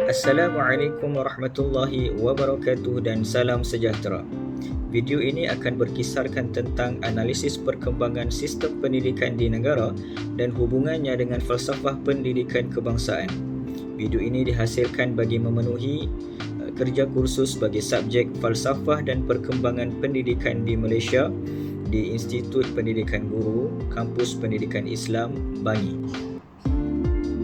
Assalamualaikum warahmatullahi wabarakatuh dan salam sejahtera. Video ini akan berkisarkan tentang analisis perkembangan sistem pendidikan di negara dan hubungannya dengan falsafah pendidikan kebangsaan. Video ini dihasilkan bagi memenuhi kerja kursus bagi subjek falsafah dan perkembangan pendidikan di Malaysia di Institut Pendidikan Guru, Kampus Pendidikan Islam, Bangi.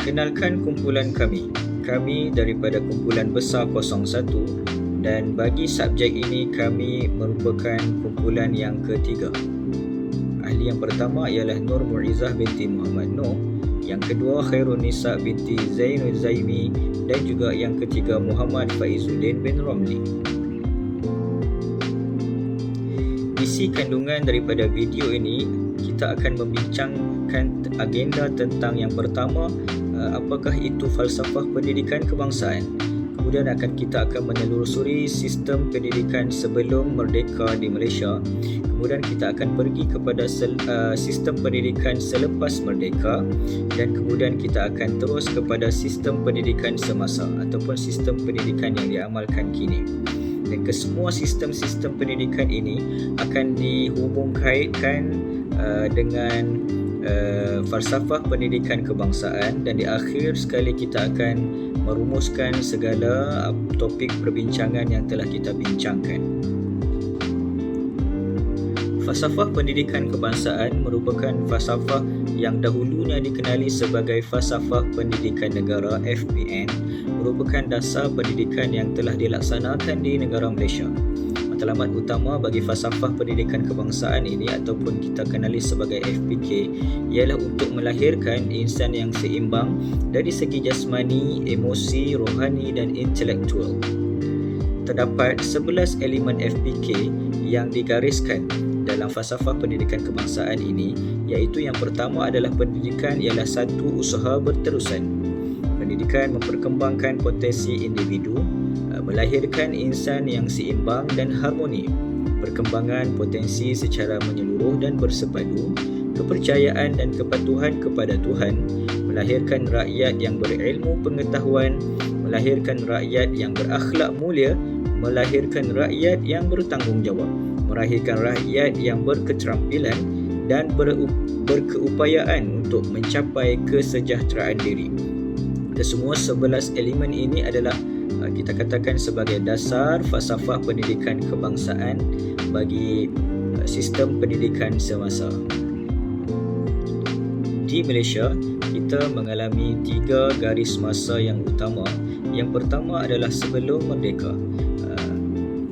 Kenalkan kumpulan kami. Kami daripada kumpulan besar 01 dan bagi subjek ini kami merupakan kumpulan yang ketiga. Ahli yang pertama ialah Nur Muizzah binti Muhammad Noh, yang kedua Khairun Nisa binti Zainul Zaimi dan juga yang ketiga Muhammad Faizuddin bin Romli. Isi kandungan daripada video ini, kita akan membincangkan agenda tentang yang pertama, apakah itu falsafah pendidikan kebangsaan. Kemudian kita akan menelusuri sistem pendidikan sebelum merdeka di Malaysia. Kemudian kita akan pergi kepada sistem pendidikan selepas merdeka, dan kemudian kita akan terus kepada sistem pendidikan semasa ataupun sistem pendidikan yang diamalkan kini. Dan kesemua sistem-sistem pendidikan ini akan dihubungkaitkan dengan falsafah pendidikan kebangsaan, dan di akhir sekali kita akan merumuskan segala topik perbincangan yang telah kita bincangkan. Falsafah pendidikan kebangsaan merupakan falsafah yang dahulunya dikenali sebagai falsafah pendidikan negara (FPN), merupakan dasar pendidikan yang telah dilaksanakan di negara Malaysia. Matlamat utama bagi falsafah pendidikan kebangsaan ini ataupun kita kenali sebagai FPK ialah untuk melahirkan insan yang seimbang dari segi jasmani, emosi, rohani dan intelektual. Terdapat 11 elemen FPK yang digariskan dalam falsafah pendidikan kebangsaan ini, iaitu yang pertama adalah pendidikan ialah satu usaha berterusan. Pendidikan memperkembangkan potensi individu, melahirkan insan yang seimbang dan harmoni, perkembangan potensi secara menyeluruh dan bersepadu, kepercayaan dan kepatuhan kepada Tuhan, melahirkan rakyat yang berilmu pengetahuan, melahirkan rakyat yang berakhlak mulia, melahirkan rakyat yang bertanggungjawab, melahirkan rakyat yang berketerampilan dan berkeupayaan untuk mencapai kesejahteraan diri. Kesemua 11 elemen ini adalah kita katakan sebagai dasar falsafah pendidikan kebangsaan bagi sistem pendidikan semasa. Di Malaysia, kita mengalami 3 garis masa yang utama. Yang pertama adalah sebelum merdeka.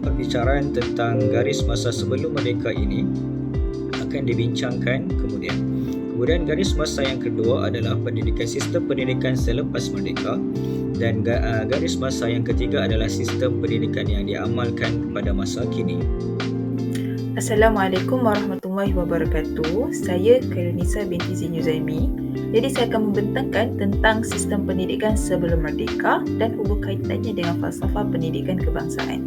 Perbicaraan tentang garis masa sebelum merdeka ini akan dibincangkan kemudian. Kemudian garis masa yang kedua adalah sistem pendidikan selepas merdeka, dan garis masa yang ketiga adalah sistem pendidikan yang diamalkan pada masa kini. Assalamualaikum warahmatullahi wabarakatuh. Saya Khairun Nisa binti Zainul Zaimi. Jadi saya akan membentangkan tentang sistem pendidikan sebelum merdeka dan hubung kaitannya dengan falsafah pendidikan kebangsaan.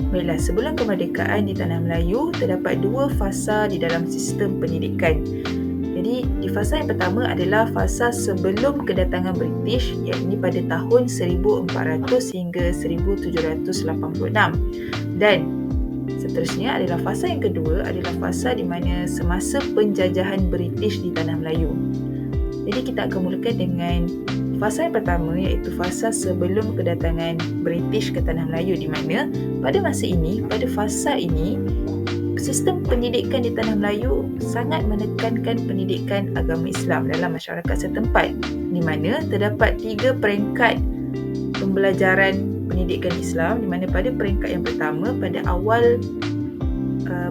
Baiklah, sebelum kemerdekaan di Tanah Melayu, terdapat 2 fasa di dalam sistem pendidikan. Jadi, di fasa yang pertama adalah fasa sebelum kedatangan British, iaitu pada tahun 1400 hingga 1786. Dan seterusnya adalah fasa yang kedua adalah fasa di mana semasa penjajahan British di Tanah Melayu. Jadi, kita akan mulakan dengan fasa yang pertama, iaitu fasa sebelum kedatangan British ke Tanah Melayu, di mana pada fasa ini, sistem pendidikan di Tanah Melayu sangat menekankan pendidikan agama Islam dalam masyarakat setempat, di mana terdapat 3 peringkat pembelajaran pendidikan Islam, di mana pada peringkat yang pertama, pada awal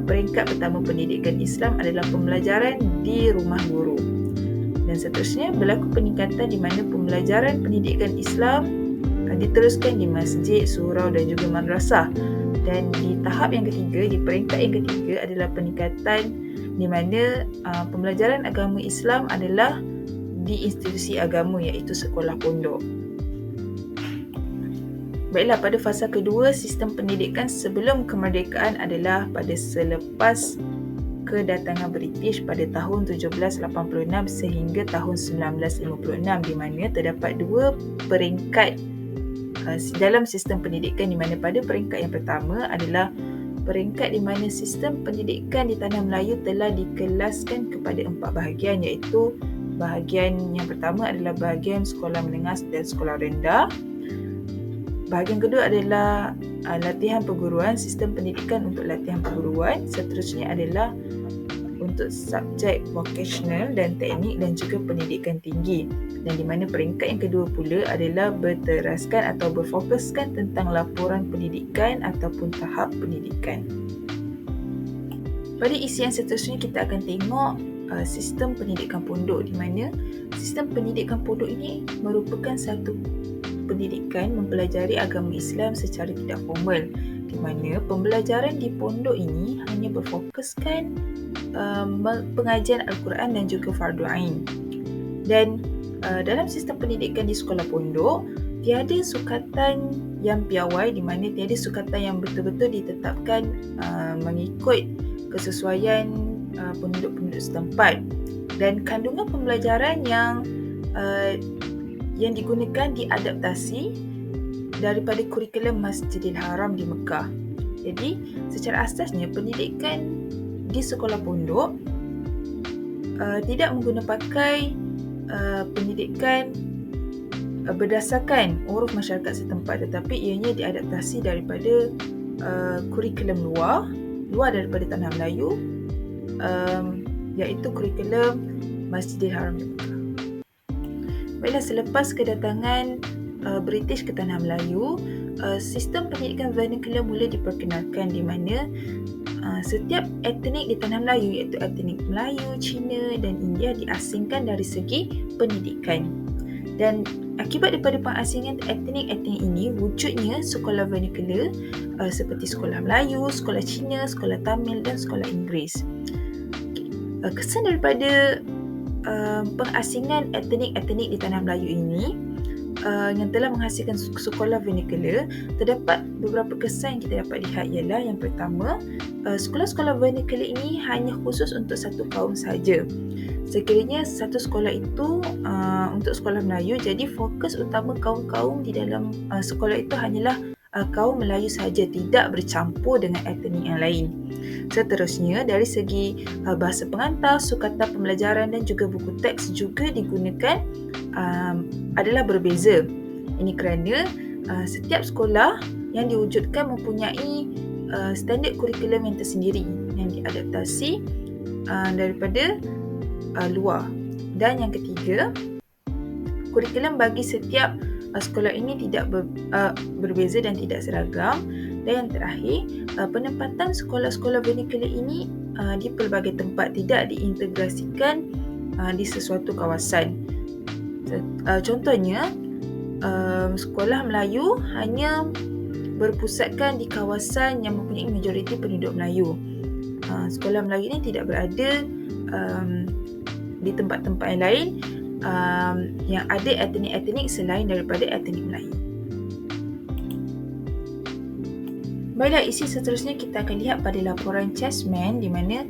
peringkat pertama pendidikan Islam adalah pembelajaran di rumah guru. Dan seterusnya berlaku peningkatan di mana pembelajaran pendidikan Islam diteruskan di masjid, surau dan juga madrasah. Dan di tahap yang ketiga, di peringkat yang ketiga adalah peningkatan di mana pembelajaran agama Islam adalah di institusi agama, iaitu sekolah pondok. Baiklah, pada fasa kedua, sistem pendidikan sebelum kemerdekaan adalah pada selepas kedatangan British pada tahun 1786 sehingga tahun 1956, di mana terdapat dua peringkat dalam sistem pendidikan, di mana pada peringkat yang pertama adalah peringkat di mana sistem pendidikan di Tanah Melayu telah dikelaskan kepada 4 bahagian, iaitu bahagian yang pertama adalah bahagian sekolah menengah dan sekolah rendah. Bahagian kedua adalah latihan perguruan, sistem pendidikan untuk latihan perguruan. Seterusnya adalah untuk subjek vocational dan teknik dan juga pendidikan tinggi. Dan di mana peringkat yang kedua pula adalah berteraskan atau berfokuskan tentang laporan pendidikan ataupun tahap pendidikan. Pada isi yang seterusnya kita akan tengok sistem pendidikan pondok, di mana sistem pendidikan pondok ini merupakan satu pendidikan mempelajari agama Islam secara tidak formal, di mana pembelajaran di pondok ini hanya berfokuskan pengajian Al-Quran dan juga fardu ain. Dan dalam sistem pendidikan di sekolah pondok, tiada sukatan yang piawai, di mana tiada sukatan yang betul-betul ditetapkan mengikut kesesuaian penduduk-penduduk setempat. Dan kandungan pembelajaran yang digunakan diadaptasi daripada kurikulum Masjidil Haram di Mekah. Jadi, secara asasnya pendidikan di sekolah pondok tidak pakai pendidikan berdasarkan uruf masyarakat setempat, tetapi ianya diadaptasi daripada kurikulum luar daripada Tanah Melayu, iaitu kurikulum Masjidil Haram di Mekah. Baiklah, selepas kedatangan British ke Tanah Melayu, sistem pendidikan vernacular mula diperkenalkan, di mana setiap etnik di Tanah Melayu, iaitu etnik Melayu, Cina dan India, diasingkan dari segi pendidikan. Dan akibat daripada pengasingan etnik-etnik ini, wujudnya sekolah vernacular seperti sekolah Melayu, sekolah Cina, sekolah Tamil dan sekolah Inggeris. Kesan daripada pengasingan etnik-etnik di Tanah Melayu ini yang telah menghasilkan sekolah vernacular, terdapat beberapa kesan yang kita dapat lihat, ialah yang pertama, sekolah-sekolah vernacular ini hanya khusus untuk satu kaum sahaja. Sekiranya satu sekolah itu untuk sekolah Melayu, jadi fokus utama kaum-kaum di dalam sekolah itu hanyalah kaum Melayu sahaja, tidak bercampur dengan etnik yang lain. Seterusnya, dari segi bahasa pengantar, sukatan pembelajaran dan juga buku teks juga digunakan adalah berbeza. Ini kerana setiap sekolah yang diwujudkan mempunyai standard kurikulum yang tersendiri yang diadaptasi daripada luar. Dan yang ketiga, kurikulum bagi setiap sekolah ini tidak berbeza dan tidak seragam. Dan yang terakhir, penempatan sekolah-sekolah vernacular ini di pelbagai tempat, tidak diintegrasikan di sesuatu kawasan. Contohnya, sekolah Melayu hanya berpusatkan di kawasan yang mempunyai majoriti penduduk Melayu. Sekolah Melayu ini tidak berada di tempat-tempat yang lain yang ada etnik-etnik selain daripada etnik Melayu. Baiklah, isi seterusnya kita akan lihat pada laporan Chessman, di mana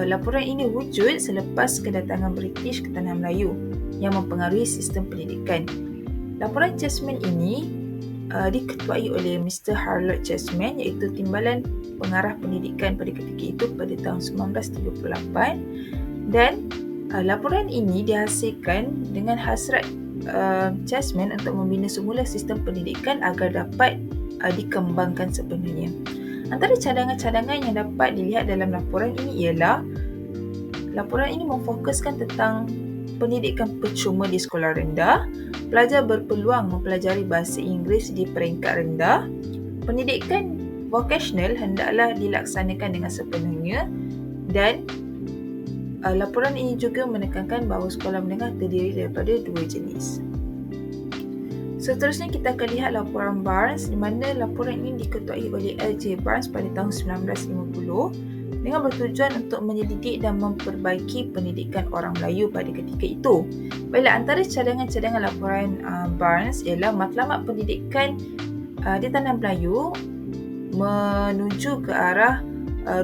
laporan ini wujud selepas kedatangan British ke Tanah Melayu yang mempengaruhi sistem pendidikan. Laporan Chessman ini diketuai oleh Mr. Harlot Chessman, iaitu Timbalan Pengarah Pendidikan pada ketika itu pada tahun 1938, dan laporan ini dihasilkan dengan hasrat Chessman untuk membina semula sistem pendidikan agar dapat dikembangkan sepenuhnya. Antara cadangan-cadangan yang dapat dilihat dalam laporan ini ialah laporan ini memfokuskan tentang pendidikan percuma di sekolah rendah, pelajar berpeluang mempelajari bahasa Inggeris di peringkat rendah, pendidikan vocational hendaklah dilaksanakan dengan sepenuhnya, dan laporan ini juga menekankan bahawa sekolah menengah terdiri daripada dua jenis. Seterusnya kita akan lihat laporan Barnes, di mana laporan ini diketuai oleh L.J. Barnes pada tahun 1950 dengan bertujuan untuk menyelidik dan memperbaiki pendidikan orang Melayu pada ketika itu. Baiklah, antara cadangan-cadangan laporan Barnes ialah matlamat pendidikan di Tanah Melayu menuju ke arah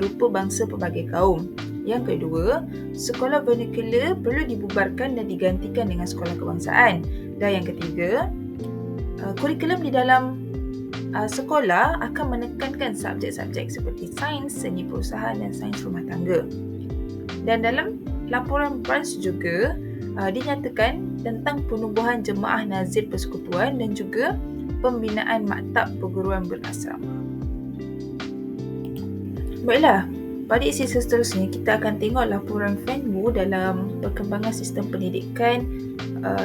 rupa bangsa pelbagai kaum. Yang kedua, sekolah vernacular perlu dibubarkan dan digantikan dengan sekolah kebangsaan. Dan yang ketiga, kurikulum di dalam sekolah akan menekankan subjek-subjek seperti sains, seni perusahaan dan sains rumah tangga. Dan dalam laporan Barnes juga dinyatakan tentang penubuhan jemaah nazir persekutuan dan juga pembinaan maktab perguruan berasrama. Baiklah, pada isi seterusnya kita akan tengok laporan Fanwu dalam perkembangan sistem pendidikan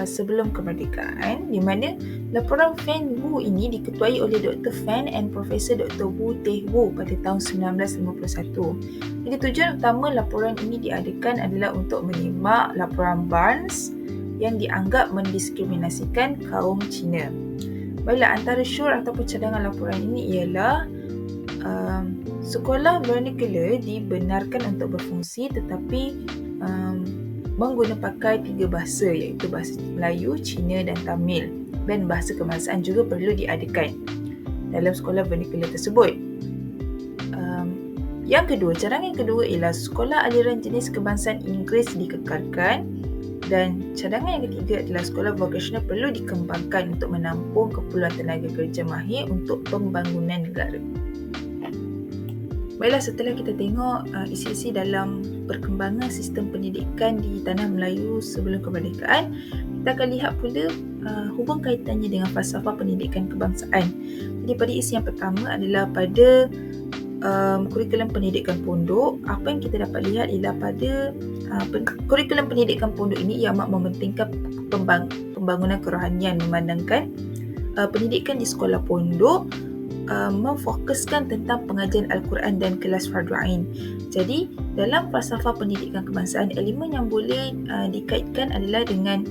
sebelum kemerdekaan, di mana laporan Fanwu ini diketuai oleh Dr. Fan and Profesor Dr. Wu Teh Wu pada tahun 1951. Jadi tujuan utama laporan ini diadakan adalah untuk menyimak laporan Barnes yang dianggap mendiskriminasikan kaum Cina. Baiklah, antara syur ataupun cadangan laporan ini ialah sekolah vernacular dibenarkan untuk berfungsi tetapi pakai 3 bahasa, iaitu bahasa Melayu, Cina dan Tamil, dan bahasa kebangsaan juga perlu diadakan dalam sekolah vernacular tersebut. Yang kedua, cadangan yang kedua ialah sekolah aliran jenis kebangsaan Inggeris dikekalkan, dan cadangan yang ketiga adalah sekolah vocational perlu dikembangkan untuk menampung keperluan tenaga kerja mahir untuk pembangunan negara. Baiklah, setelah kita tengok isi-isi dalam perkembangan sistem pendidikan di Tanah Melayu sebelum kemerdekaan, kita akan lihat pula hubung kaitannya dengan falsafah pendidikan kebangsaan. Jadi pada isi yang pertama adalah pada kurikulum pendidikan pondok. Apa yang kita dapat lihat ialah pada kurikulum pendidikan pondok ini ia amat mementingkan pembangunan kerohanian, memandangkan pendidikan di sekolah pondok memfokuskan tentang pengajian Al-Quran dan kelas fardu ain. Jadi dalam falsafah pendidikan kebangsaan, elemen yang boleh dikaitkan adalah dengan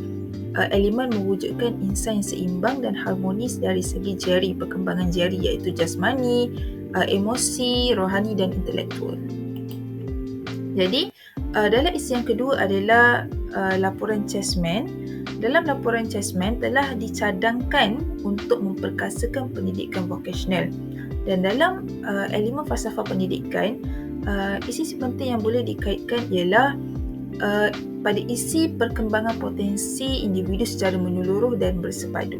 elemen mewujudkan insan yang seimbang dan harmonis dari segi jari, perkembangan jari, iaitu jasmani, emosi, rohani dan intelektual. Jadi dalam isi yang kedua adalah laporan Chessman. Dalam laporan Chessman telah dicadangkan untuk memperkasakan pendidikan vocational. Dan dalam elemen falsafah pendidikan, isi penting yang boleh dikaitkan ialah pada isi perkembangan potensi individu secara menyeluruh dan bersepadu.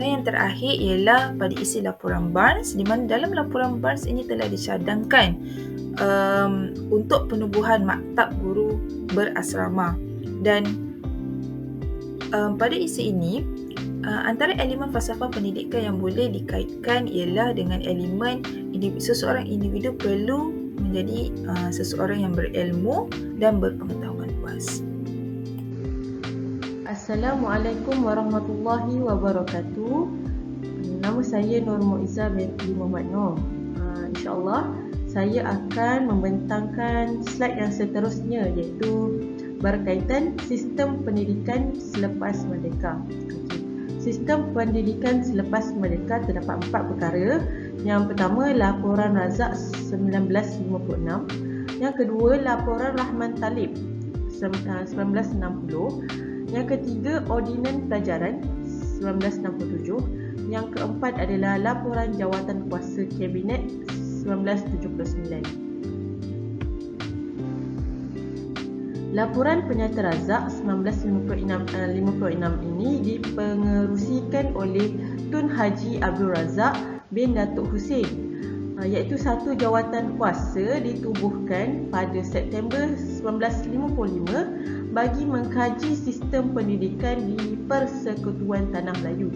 Dan yang terakhir ialah pada isi laporan Barnes, di mana dalam laporan Barnes ini telah dicadangkan untuk penubuhan maktab guru berasrama. Dan pada isi ini, antara elemen falsafah pendidikan yang boleh dikaitkan ialah dengan elemen seseorang individu perlu menjadi seseorang yang berilmu dan berpengetahuan luas. Assalamualaikum warahmatullahi wabarakatuh. Nama saya Nur Muizzah binti Muhammad Nur. InsyaAllah saya akan membentangkan slide yang seterusnya, iaitu berkaitan sistem pendidikan selepas merdeka. Sistem pendidikan selepas merdeka terdapat 4 perkara. Yang pertama, laporan Razak 1956. Yang kedua, laporan Rahman Talib 1960. Yang ketiga, Ordinan Pelajaran 1967. Yang keempat adalah laporan Jawatan Kuasa Kabinet 1979. Laporan Penyata Razak 1956 ini dipengerusikan oleh Tun Haji Abdul Razak bin Datuk Hussein, iaitu satu jawatan kuasa ditubuhkan pada September 1955 bagi mengkaji sistem pendidikan di Persekutuan Tanah Melayu.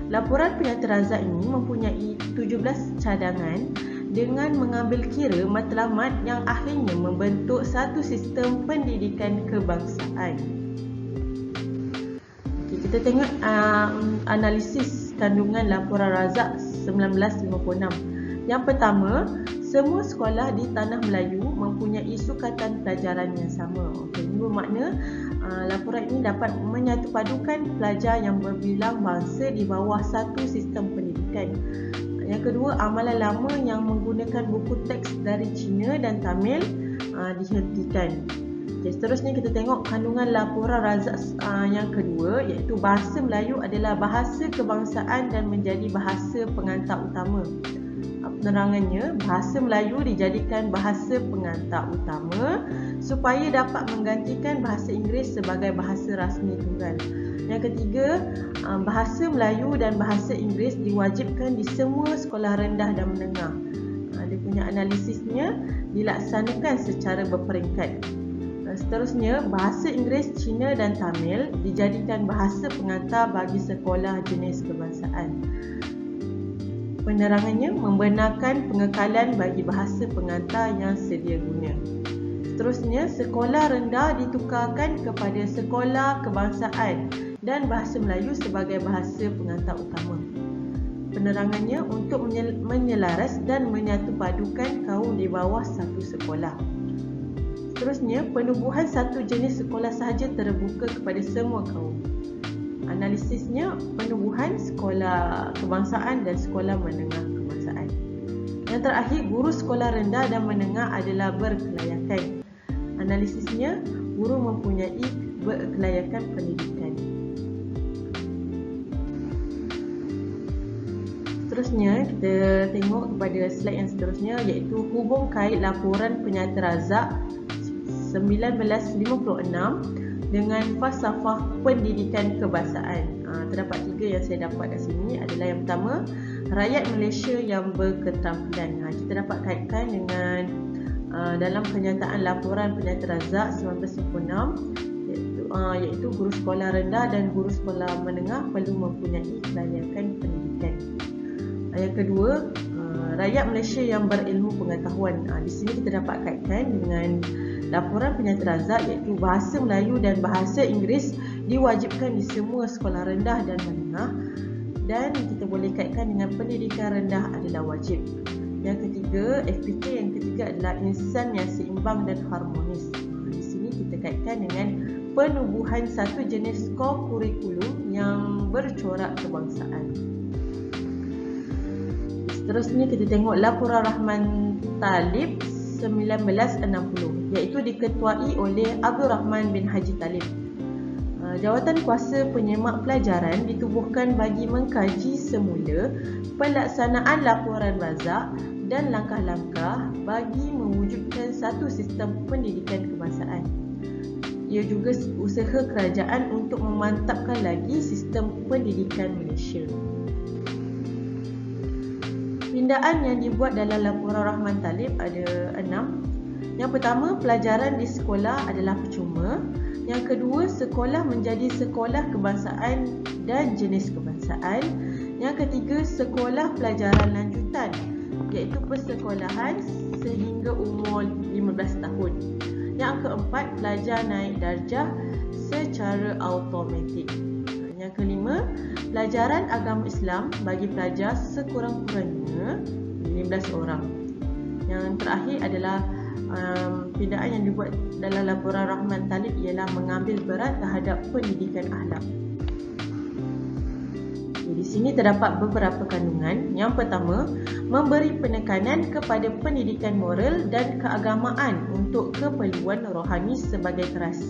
Laporan Penyata Razak ini mempunyai 17 cadangan dengan mengambil kira matlamat yang akhirnya membentuk satu sistem pendidikan kebangsaan. Kita tengok analisis kandungan laporan Razak 1956. Yang pertama, semua sekolah di Tanah Melayu mempunyai sukatan pelajaran yang sama. Ini bermakna laporan ini dapat menyatupadukan pelajar yang berbilang bangsa di bawah satu sistem pendidikan. Yang kedua, amalan lama yang menggunakan buku teks dari Cina dan Tamil dihentikan. Seterusnya kita tengok kandungan laporan Razak yang kedua, iaitu bahasa Melayu adalah bahasa kebangsaan dan menjadi bahasa pengantar utama. penerangannya, bahasa Melayu dijadikan bahasa pengantar utama supaya dapat menggantikan bahasa Inggeris sebagai bahasa rasmi tunggal. Yang ketiga, bahasa Melayu dan bahasa Inggeris diwajibkan di semua sekolah rendah dan menengah. Dia punya analisisnya dilaksanakan secara berperingkat. Seterusnya, bahasa Inggeris, Cina dan Tamil dijadikan bahasa pengantar bagi sekolah jenis kebangsaan. Penerangannya membenarkan pengekalan bagi bahasa pengantar yang sedia guna. Seterusnya, sekolah rendah ditukarkan kepada sekolah kebangsaan dan bahasa Melayu sebagai bahasa pengantar utama. Penerangannya untuk menyelaras dan menyatupadukan kaum di bawah satu sekolah. Seterusnya, penubuhan satu jenis sekolah sahaja terbuka kepada semua kaum. Analisisnya, penubuhan sekolah kebangsaan dan sekolah menengah kebangsaan. Yang terakhir, guru sekolah rendah dan menengah adalah berkelayakan. Analisisnya, guru mempunyai berkelayakan pendidikan. Seterusnya, kita tengok kepada slide yang seterusnya, iaitu hubung kait laporan penyata razak 1956 dengan falsafah pendidikan kebangsaan. Terdapat 3 yang saya dapat kat sini. Adalah yang pertama, rakyat Malaysia yang berketerampilan. Kita dapat kaitkan dengan dalam kenyataan laporan penyata razak 1956, iaitu guru sekolah rendah dan guru sekolah menengah perlu mempunyai kelayakan pendidikan. Yang kedua, rakyat Malaysia yang berilmu pengetahuan. Di sini kita dapat kaitkan dengan laporan penyata razak, iaitu bahasa Melayu dan bahasa Inggeris diwajibkan di semua sekolah rendah dan menengah, dan kita boleh kaitkan dengan pendidikan rendah adalah wajib. Yang ketiga, FPK yang ketiga adalah insan yang seimbang dan harmonis. Di sini kita kaitkan dengan penubuhan satu jenis skor kurikulum yang bercorak kebangsaan. Seterusnya kita tengok laporan Rahman Talib 1960, iaitu diketuai oleh Abdul Rahman bin Haji Talib. Jawatan kuasa penyemak pelajaran ditubuhkan bagi mengkaji semula pelaksanaan laporan razak dan langkah-langkah bagi mewujudkan satu sistem pendidikan kebangsaan. Ia juga usaha kerajaan untuk memantapkan lagi sistem pendidikan Malaysia. Pindaan yang dibuat dalam laporan Rahman Talib ada 6. Yang pertama, pelajaran di sekolah adalah percuma. Yang kedua, sekolah menjadi sekolah kebangsaan dan jenis kebangsaan. Yang ketiga, sekolah pelajaran lanjutan, iaitu persekolahan sehingga umur 15 tahun. Yang keempat, pelajar naik darjah secara automatik. Yang kelima, pelajaran agama Islam bagi pelajar sekurang-kurangnya 15 orang. Yang terakhir adalah pindaan yang dibuat dalam laporan Rahman Talib ialah mengambil berat terhadap pendidikan akhlak. Di sini terdapat beberapa kandungan. Yang pertama, memberi penekanan kepada pendidikan moral dan keagamaan untuk keperluan rohani sebagai keras.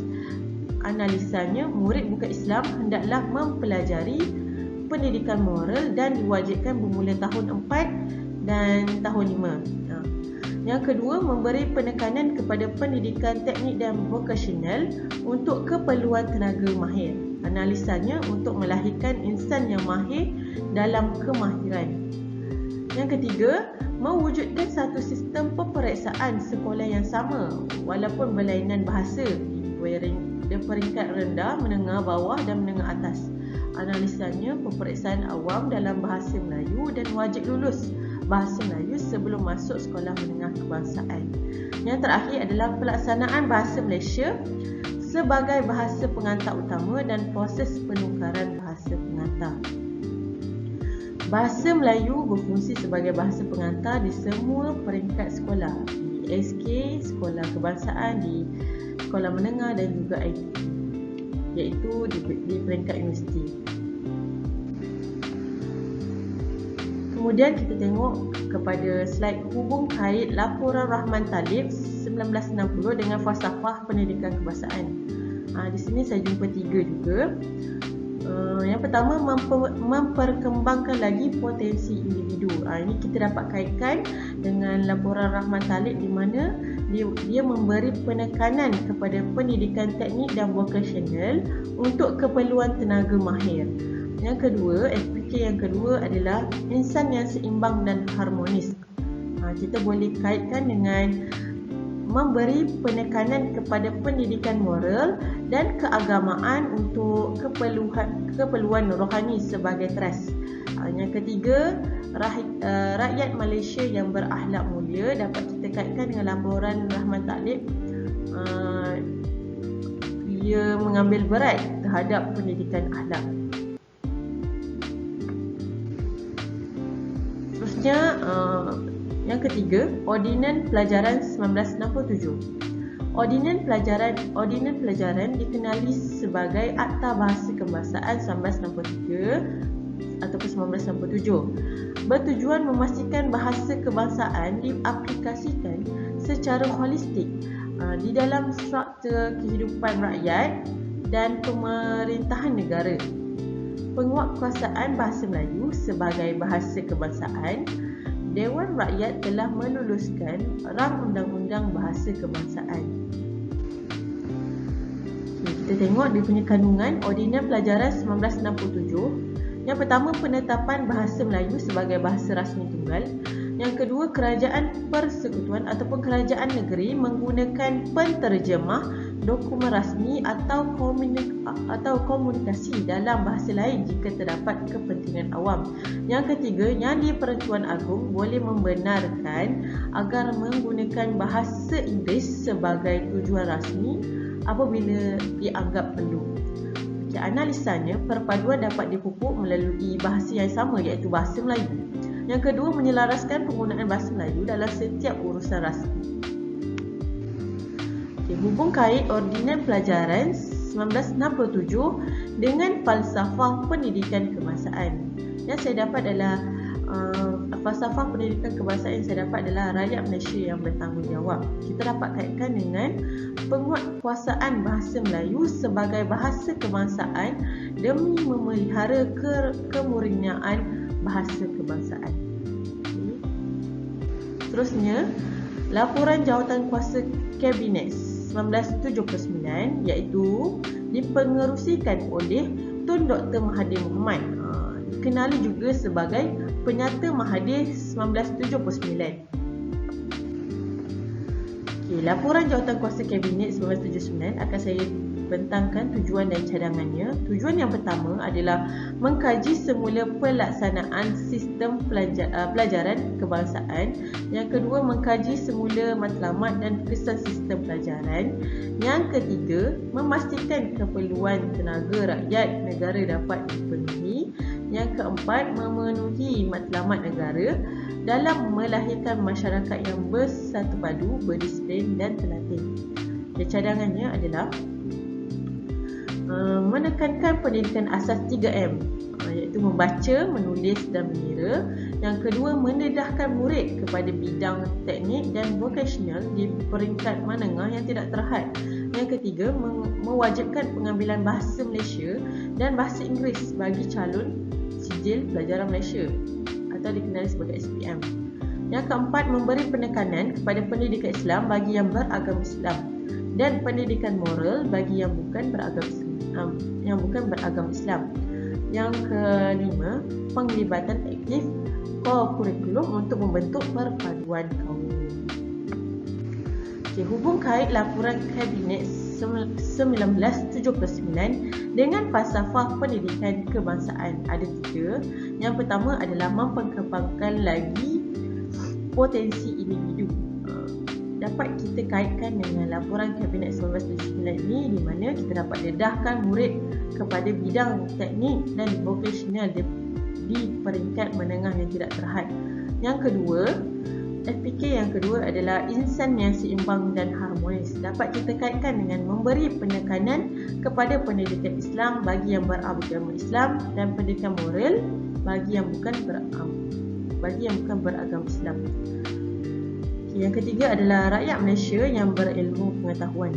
Analisanya, murid bukan Islam hendaklah mempelajari pendidikan moral dan diwajibkan bermula tahun 4 dan tahun 5. Yang kedua, memberi penekanan kepada pendidikan teknik dan vokasional untuk keperluan tenaga mahir. Analisanya untuk melahirkan insan yang mahir dalam kemahiran. Yang ketiga, mewujudkan satu sistem peperiksaan sekolah yang sama walaupun berlainan bahasa di peringkat rendah, menengah bawah dan menengah atas. Analisanya peperiksaan awam dalam bahasa Melayu dan wajib lulus bahasa Melayu sebelum masuk sekolah menengah kebangsaan. Yang terakhir adalah pelaksanaan bahasa Malaysia sebagai bahasa pengantar utama dan proses penukaran bahasa pengantar. Bahasa Melayu berfungsi sebagai bahasa pengantar di semua peringkat sekolah, di SK, sekolah kebangsaan, di sekolah menengah dan juga IT, iaitu di peringkat universiti. Kemudian kita tengok kepada slide hubung kait laporan Rahman Talib 1960 dengan falsafah pendidikan kebangsaan. Di sini saya jumpa 3 juga. Yang pertama, memperkembangkan lagi potensi individu. Ini kita dapat kaitkan dengan laporan Rahman Talib di mana dia memberi penekanan kepada pendidikan teknik dan vokasional untuk keperluan tenaga mahir. Yang kedua, FPK yang kedua adalah insan yang seimbang dan harmonis. Kita boleh kaitkan dengan memberi penekanan kepada pendidikan moral dan keagamaan untuk keperluan rohani sebagai teras. Yang ketiga, rakyat Malaysia yang berakhlak mulia dapat kita kaitkan dengan laporan Rahman Talib. Dia mengambil berat terhadap pendidikan akhlak. Seterusnya, yang ketiga, Ordinan Pelajaran 1967. Ordinan pelajaran dikenali sebagai Akta Bahasa Kebangsaan 1963 ataupun 1967. Bertujuan memastikan bahasa kebangsaan diaplikasikan secara holistik di dalam struktur kehidupan rakyat dan pemerintahan negara. Penguatkuasaan bahasa Melayu sebagai bahasa kebangsaan, Dewan Rakyat telah meluluskan Rang Undang-Undang Bahasa Kebangsaan. Kita tengok dia punya kandungan Ordinan Pelajaran 1967. Yang pertama, penetapan bahasa Melayu sebagai bahasa rasmi tunggal. Yang kedua, kerajaan persekutuan ataupun kerajaan negeri menggunakan penterjemah dokumen rasmi atau komunikasi dalam bahasa lain jika terdapat kepentingan awam. Yang ketiga, Yang di-Pertuan Agong boleh membenarkan agar menggunakan bahasa Inggeris sebagai tujuan rasmi apabila dianggap perlu. Analisanya, perpaduan dapat dipupuk melalui bahasa yang sama iaitu bahasa Melayu. Yang kedua, menyelaraskan penggunaan bahasa Melayu dalam setiap urusan rasmi. Hubung kait Ordinan Pelajaran 1967 dengan falsafah pendidikan kebangsaan. Yang saya dapat adalah falsafah pendidikan kebangsaan yang saya dapat adalah rakyat Malaysia yang bertanggungjawab. Kita dapat kaitkan dengan penguatkuasaan bahasa Melayu sebagai bahasa kebangsaan demi memelihara kemurnian bahasa kebangsaan. Seterusnya, laporan Jawatankuasa Kabinet 1979 iaitu dipengerusikan oleh Tun Dr. Mahathir Mohamad. Dikenali juga sebagai Penyata Mahathir 1979. Laporan Jawatankuasa Kabinet 1979 akan saya bentangkan tujuan dan cadangannya. Tujuan yang pertama adalah mengkaji semula pelaksanaan sistem pelajaran kebangsaan. Yang kedua, mengkaji semula matlamat dan kesan sistem pelajaran. Yang ketiga, memastikan keperluan tenaga rakyat negara dapat dipenuhi. Yang keempat, memenuhi matlamat negara dalam melahirkan masyarakat yang bersatu padu, berdisiplin dan terlatih. Cadangannya adalah menekankan pendidikan asas 3M, iaitu membaca, menulis dan mengira. Yang kedua, mendedahkan murid kepada bidang teknik dan vokasional di peringkat menengah yang tidak terhad. Yang ketiga, mewajibkan pengambilan bahasa Malaysia dan bahasa Inggeris bagi calon sijil pelajaran Malaysia atau dikenali sebagai SPM. Yang keempat, memberi penekanan kepada pendidikan Islam bagi yang beragama Islam dan pendidikan moral bagi yang bukan beragama Islam. Yang kelima, penglibatan aktif kurikulum untuk membentuk perpaduan kaum. Hubung kait laporan Kabinet 1979 dengan falsafah pendidikan kebangsaan. Ada tiga. Yang pertama adalah memperkembangkan lagi potensi individu. Dapat kita kaitkan dengan laporan Kabinet 1979 ini di mana kita dapat dedahkan murid kepada bidang teknik dan vokasional di peringkat menengah yang tidak terhad. Yang kedua, FPK yang kedua adalah insan yang seimbang dan harmonis. Dapat kita kaitkan dengan memberi penekanan kepada pendidikan Islam bagi yang beragama Islam dan pendidikan moral bagi yang bukan beragama Islam. Yang ketiga adalah rakyat Malaysia yang berilmu pengetahuan.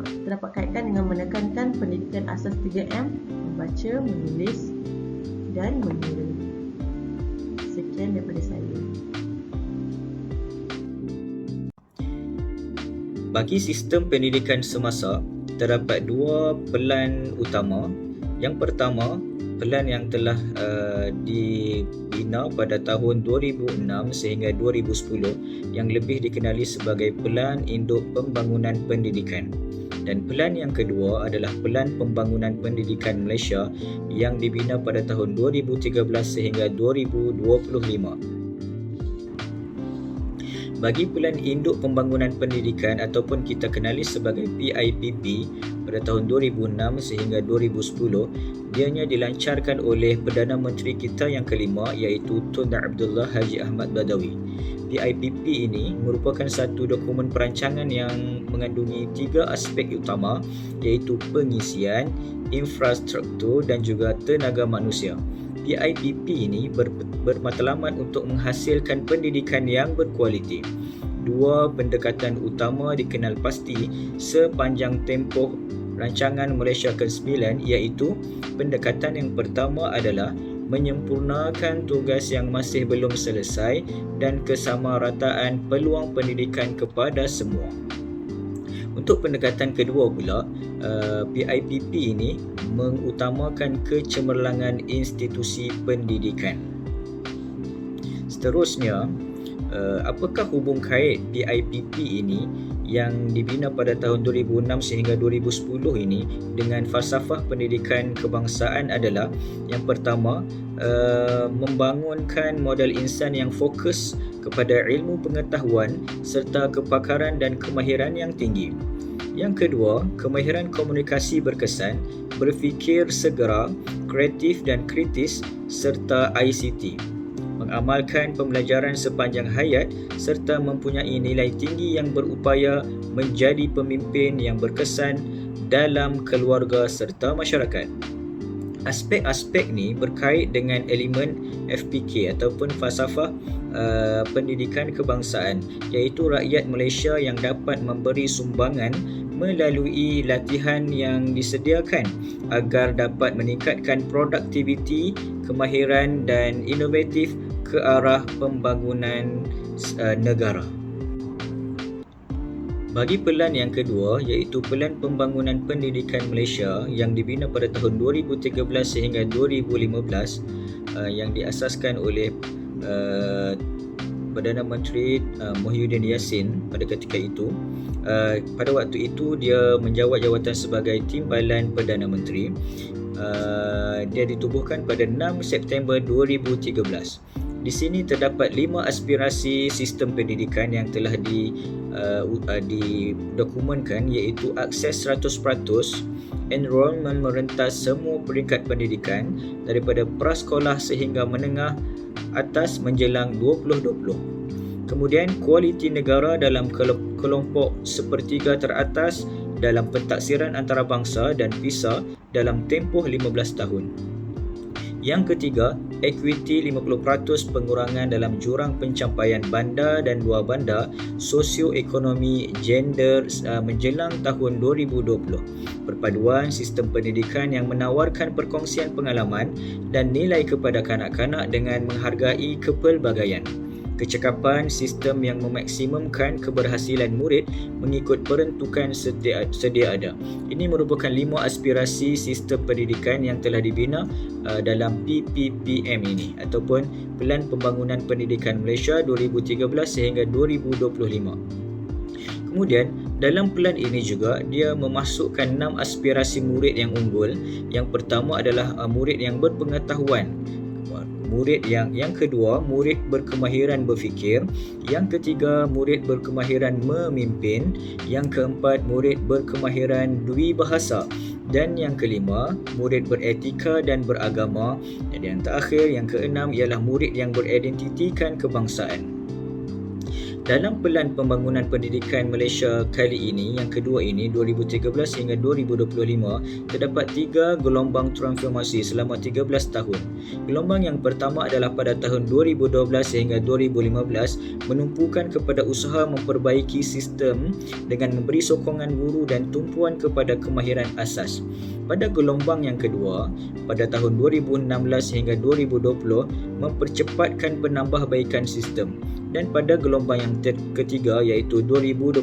Kita terdapat kaitkan dengan menekankan pendidikan asas 3M, membaca, menulis dan mengira. Sekian daripada saya. Bagi sistem pendidikan semasa, terdapat dua pelan utama. Yang pertama, pelan yang telah dibina pada tahun 2006 sehingga 2010 yang lebih dikenali sebagai Pelan Induk Pembangunan Pendidikan. Dan pelan yang kedua adalah Pelan Pembangunan Pendidikan Malaysia yang dibina pada tahun 2013 sehingga 2025. Bagi Pelan Induk Pembangunan Pendidikan ataupun kita kenali sebagai PIPP pada tahun 2006 sehingga 2010, dianya dilancarkan oleh Perdana Menteri kita yang kelima iaitu Tun Abdullah Haji Ahmad Badawi. PIPP ini merupakan satu dokumen perancangan yang mengandungi 3 aspek utama iaitu pengisian, infrastruktur dan juga tenaga manusia. PIPP ini bermatlamat untuk menghasilkan pendidikan yang berkualiti. Dua pendekatan utama dikenal pasti sepanjang tempoh rancangan Malaysia ke-9 iaitu pendekatan yang pertama adalah menyempurnakan tugas yang masih belum selesai dan kesamarataan peluang pendidikan kepada semua. Untuk pendekatan kedua pula, PIPP ini mengutamakan kecemerlangan institusi pendidikan. Seterusnya, apakah hubung kait PIPP ini yang dibina pada tahun 2006 sehingga 2010 ini dengan falsafah pendidikan kebangsaan adalah yang pertama, membangunkan model insan yang fokus kepada ilmu pengetahuan serta kepakaran dan kemahiran yang tinggi. Yang kedua, kemahiran komunikasi berkesan, berfikir segera, kreatif dan kritis serta ICT. Mengamalkan pembelajaran sepanjang hayat serta mempunyai nilai tinggi yang berupaya menjadi pemimpin yang berkesan dalam keluarga serta masyarakat. Aspek-aspek ni berkait dengan elemen FPK ataupun falsafah pendidikan kebangsaan iaitu rakyat Malaysia yang dapat memberi sumbangan melalui latihan yang disediakan agar dapat meningkatkan produktiviti, kemahiran dan inovatif ke arah pembangunan negara. Bagi pelan yang kedua iaitu Pelan Pembangunan Pendidikan Malaysia yang dibina pada tahun 2013 sehingga 2015 yang diasaskan oleh Perdana Menteri Muhyiddin Yassin pada ketika itu. Pada waktu itu dia menjawat jawatan sebagai Timbalan Perdana Menteri. Dia ditubuhkan pada 6 September 2013. Di sini terdapat 5 aspirasi sistem pendidikan yang telah didokumenkan iaitu akses 100%, enrollment merentas semua peringkat pendidikan daripada prasekolah sehingga menengah atas menjelang 2020. Kemudian kualiti negara dalam kelompok sepertiga teratas dalam pentaksiran antarabangsa dan PISA dalam tempoh 15 tahun. Yang ketiga, equity 50% pengurangan dalam jurang pencapaian bandar dan luar bandar sosioekonomi gender menjelang tahun 2020. Perpaduan sistem pendidikan yang menawarkan perkongsian pengalaman dan nilai kepada kanak-kanak dengan menghargai kepelbagaian. Kecekapan sistem yang memaksimumkan keberhasilan murid mengikut peruntukan sedia ada. Ini merupakan 5 aspirasi sistem pendidikan yang telah dibina dalam PPPM ini ataupun Pelan Pembangunan Pendidikan Malaysia 2013 sehingga 2025. Kemudian dalam pelan ini juga dia memasukkan 6 aspirasi murid yang unggul. Yang pertama adalah murid yang berpengetahuan. Murid yang kedua, murid berkemahiran berfikir. Yang ketiga, murid berkemahiran memimpin. Yang keempat, murid berkemahiran dwibahasa. Dan yang kelima, murid beretika dan beragama. Dan yang terakhir, yang keenam ialah murid yang beridentitikan kebangsaan. Dalam Pelan Pembangunan Pendidikan Malaysia kali ini, yang kedua ini, 2013 hingga 2025, terdapat 3 gelombang transformasi selama 13 tahun. Gelombang yang pertama adalah pada tahun 2012 hingga 2015, menumpukan kepada usaha memperbaiki sistem dengan memberi sokongan guru dan tumpuan kepada kemahiran asas. Pada gelombang yang kedua, pada tahun 2016 hingga 2020, mempercepatkan penambahbaikan sistem. Dan pada gelombang yang ketiga, iaitu 2021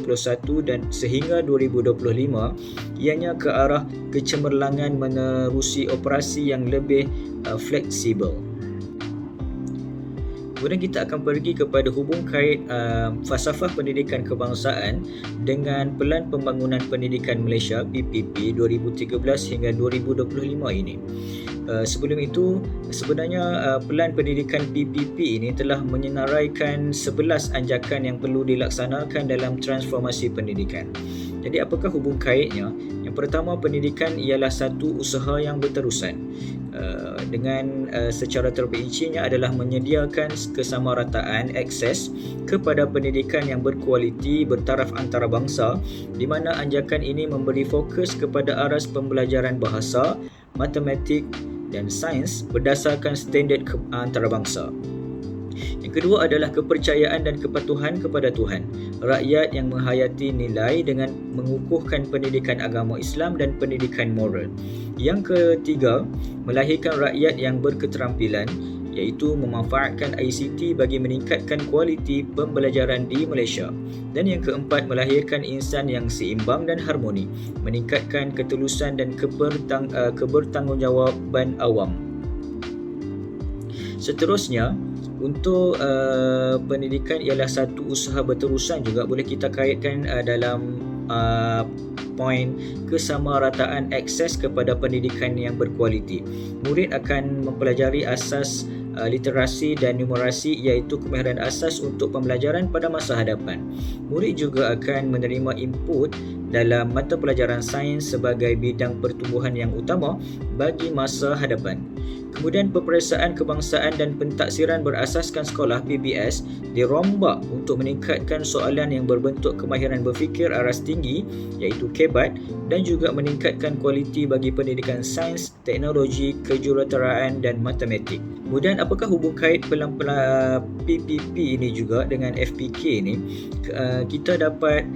dan sehingga 2025, ianya ke arah kecemerlangan menerusi operasi yang lebih fleksibel. Kemudian kita akan pergi kepada hubung kait falsafah pendidikan kebangsaan dengan Pelan Pembangunan Pendidikan Malaysia PPP 2013 hingga 2025 ini. Sebelum itu, sebenarnya Pelan Pendidikan PPP ini telah menyenaraikan 11 anjakan yang perlu dilaksanakan dalam transformasi pendidikan. Jadi apakah hubung kaitnya? Yang pertama, pendidikan ialah satu usaha yang berterusan. Dengan secara terperincinya adalah menyediakan kesamarataan akses kepada pendidikan yang berkualiti bertaraf antarabangsa, di mana anjakan ini memberi fokus kepada aras pembelajaran bahasa, matematik dan sains berdasarkan standard antarabangsa. Yang kedua adalah kepercayaan dan kepatuhan kepada Tuhan, rakyat yang menghayati nilai dengan mengukuhkan pendidikan agama Islam dan pendidikan moral. Yang ketiga, melahirkan rakyat yang berketerampilan, iaitu memanfaatkan ICT bagi meningkatkan kualiti pembelajaran di Malaysia. Dan yang keempat, melahirkan insan yang seimbang dan harmoni, meningkatkan ketulusan dan kebertanggungjawaban awam. Seterusnya, untuk pendidikan ialah satu usaha berterusan juga boleh kita kaitkan dalam poin kesamarataan akses kepada pendidikan yang berkualiti. Murid akan mempelajari asas literasi dan numerasi, iaitu kemahiran asas untuk pembelajaran pada masa hadapan. Murid juga akan menerima input dalam mata pelajaran sains sebagai bidang pertumbuhan yang utama bagi masa hadapan. Kemudian peperiksaan kebangsaan dan pentaksiran berasaskan sekolah PBS dirombak untuk meningkatkan soalan yang berbentuk kemahiran berfikir aras tinggi, iaitu KEBAT, dan juga meningkatkan kualiti bagi pendidikan sains, teknologi, kejuruteraan dan matematik. Kemudian apakah hubung kait pelan-pelan PPP ini juga dengan FPK ini? Kita dapat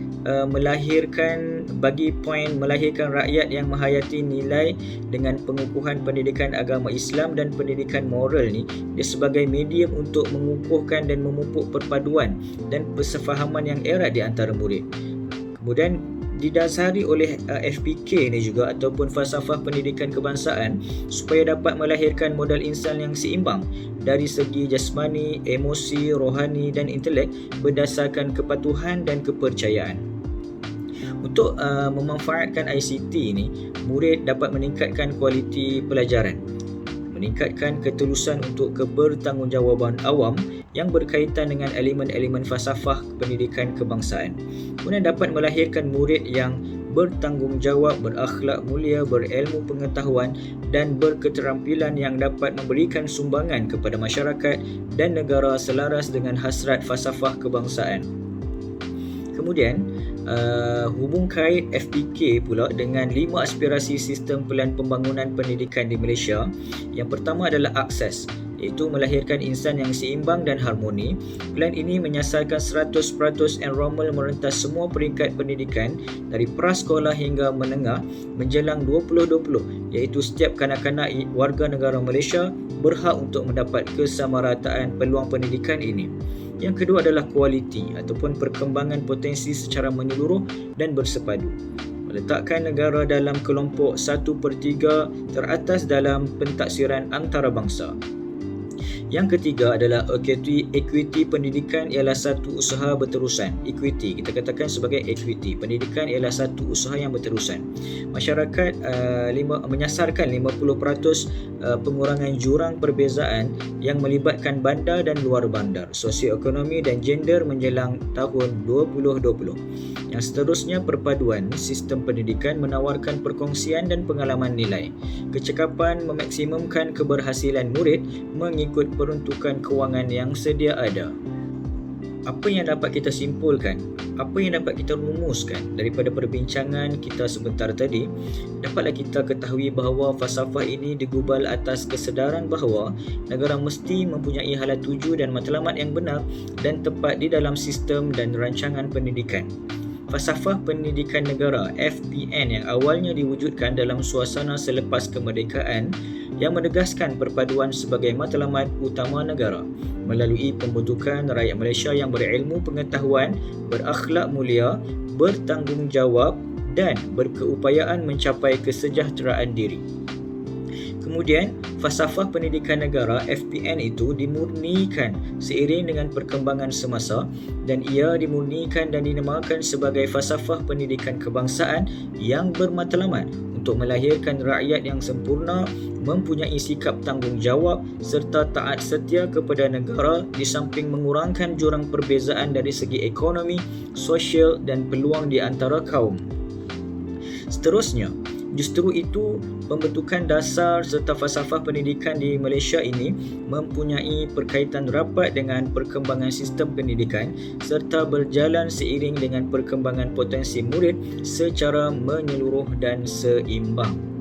melahirkan rakyat yang menghayati nilai dengan pengukuhan pendidikan agama Islam dan pendidikan moral ni, dia sebagai medium untuk mengukuhkan dan memupuk perpaduan dan persefahaman yang erat di antara murid. Kemudian didasari oleh FPK ini juga ataupun falsafah pendidikan kebangsaan supaya dapat melahirkan modal insan yang seimbang dari segi jasmani, emosi, rohani dan intelek berdasarkan kepatuhan dan kepercayaan. Untuk memanfaatkan ICT ini, murid dapat meningkatkan kualiti pelajaran, meningkatkan ketulusan untuk kebertanggungjawaban awam yang berkaitan dengan elemen-elemen falsafah pendidikan kebangsaan. Kemudian dapat melahirkan murid yang bertanggungjawab, berakhlak mulia, berilmu pengetahuan dan berketerampilan yang dapat memberikan sumbangan kepada masyarakat dan negara selaras dengan hasrat falsafah kebangsaan. Kemudian hubung kait FPK pula dengan 5 aspirasi sistem pelan pembangunan pendidikan di Malaysia. Yang pertama adalah akses, iaitu melahirkan insan yang seimbang dan harmoni. Pelan ini menyasarkan 100% enrolment merentas semua peringkat pendidikan dari prasekolah hingga menengah menjelang 2020, iaitu setiap kanak-kanak warga negara Malaysia berhak untuk mendapat kesamarataan peluang pendidikan ini. Yang kedua adalah kualiti ataupun perkembangan potensi secara menyeluruh dan bersepadu, meletakkan negara dalam kelompok 1/3 teratas dalam pentaksiran antarabangsa. Yang ketiga adalah equity pendidikan ialah satu usaha berterusan. Equity, kita katakan sebagai equity. Pendidikan ialah satu usaha yang berterusan. Masyarakat menyasarkan 50% pengurangan jurang perbezaan yang melibatkan bandar dan luar bandar, sosioekonomi dan gender menjelang tahun 2020. Yang seterusnya, perpaduan sistem pendidikan menawarkan perkongsian dan pengalaman nilai. Kecekapan memaksimumkan keberhasilan murid mengikut peruntukan kewangan yang sedia ada. apa yang dapat kita simpulkan, apa yang dapat kita rumuskan daripada perbincangan kita sebentar tadi? Dapatlah kita ketahui bahawa falsafah ini digubal atas kesedaran bahawa negara mesti mempunyai hala tuju dan matlamat yang benar dan tepat di dalam sistem dan rancangan pendidikan. Falsafah Pendidikan Negara (FPN) yang awalnya diwujudkan dalam suasana selepas kemerdekaan yang menegaskan perpaduan sebagai matlamat utama negara melalui pembentukan rakyat Malaysia yang berilmu pengetahuan, berakhlak mulia, bertanggungjawab dan berkeupayaan mencapai kesejahteraan diri. Kemudian, falsafah pendidikan negara (FPN) itu dimurnikan seiring dengan perkembangan semasa dan ia dimurnikan dan dinamakan sebagai falsafah pendidikan kebangsaan yang bermatlamat untuk melahirkan rakyat yang sempurna, mempunyai sikap tanggungjawab serta taat setia kepada negara di samping mengurangkan jurang perbezaan dari segi ekonomi, sosial dan peluang di antara kaum. Seterusnya, justru itu pembentukan dasar serta falsafah pendidikan di Malaysia ini mempunyai perkaitan rapat dengan perkembangan sistem pendidikan serta berjalan seiring dengan perkembangan potensi murid secara menyeluruh dan seimbang.